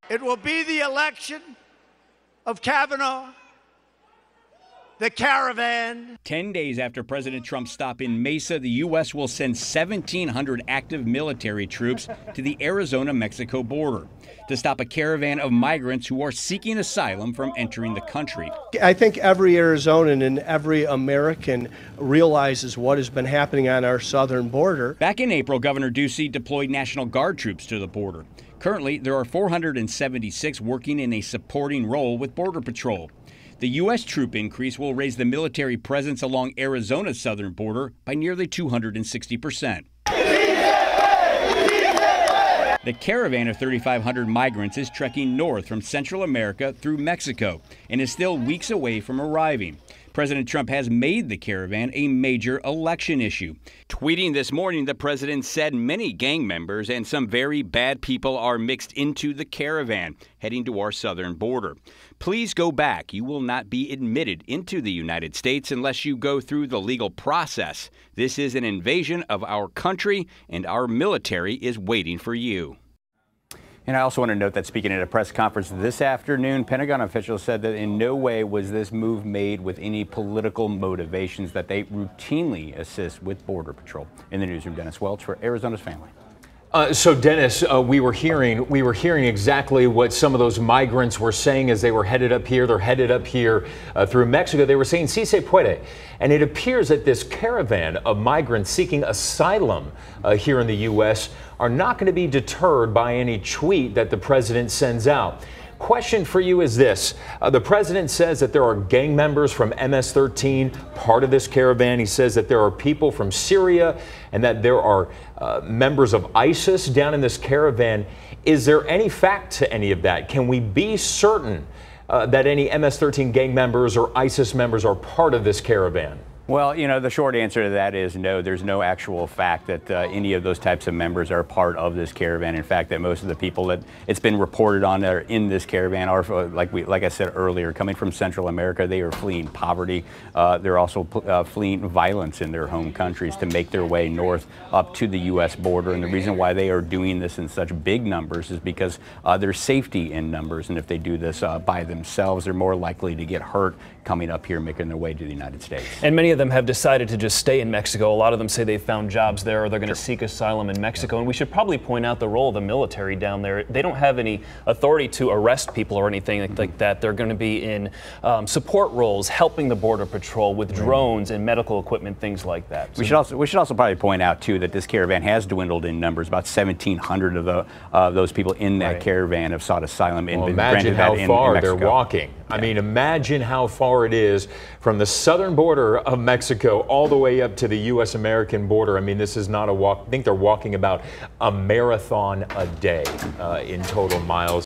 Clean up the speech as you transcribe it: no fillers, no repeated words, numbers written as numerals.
It will be the election of Kavanaugh, the caravan. 10 days after President Trump's stop in Mesa, the U.S. will send 1,700 active military troops to the Arizona-Mexico border to stop a caravan of migrants who are seeking asylum from entering the country. I think every Arizonan and every American realizes what has been happening on our southern border. Back in April, Governor Ducey deployed National Guard troops to the border. Currently, there are 476 working in a supporting role with Border Patrol. The U.S. troop increase will raise the military presence along Arizona's southern border by nearly 260%. The caravan of 3,500 migrants is trekking north from Central America through Mexico and is still weeks away from arriving. President Trump has made the caravan a major election issue. Tweeting this morning, the president said many gang members and some very bad people are mixed into the caravan heading to our southern border. Please go back. You will not be admitted into the United States unless you go through the legal process. This is an invasion of our country, and our military is waiting for you. And I also want to note that speaking at a press conference this afternoon, Pentagon officials said that in no way was this move made with any political motivations, that they routinely assist with Border Patrol. In the newsroom, Dennis Welch for Arizona's Family. So Dennis, we were hearing exactly what some of those migrants were saying as they were headed up here. They're headed up here through Mexico. They were saying, "Si se puede." And it appears that this caravan of migrants seeking asylum here in the U.S. are not going to be deterred by any tweet that the president sends out. Question for you is this. The president says that there are gang members from MS-13 part of this caravan. He says that there are people from Syria and that there are members of ISIS down in this caravan. Is there any fact to any of that? Can we be certain that any MS-13 gang members or ISIS members are part of this caravan? Well, you know, the short answer to that is no. There's no actual fact that any of those types of members are part of this caravan. In fact, that most of the people that it's been reported on that are in this caravan are, like I said earlier, coming from Central America. They are fleeing poverty. They're also fleeing violence in their home countries to make their way north up to the U.S. border. And the reason why they are doing this in such big numbers is because there's safety in numbers. And if they do this by themselves, they're more likely to get hurt coming up here, making their way to the United States. And many of them have decided to just stay in Mexico. A lot of them say they've found jobs there, or they're going to seek asylum in Mexico. And we should probably point out the role of the military down there. They don't have any authority to arrest people or anything like that. They're going to be in support roles, helping the Border Patrol with drones and medical equipment, things like that. So we should also probably point out too that this caravan has dwindled in numbers. About 1,700 of those people in that caravan have sought asylum. Well, imagine how far they're walking. I mean, imagine how far it is from the southern border of Mexico all the way up to the U.S.-American border. I mean, this is not a walk. I think they're walking about a marathon a day in total miles.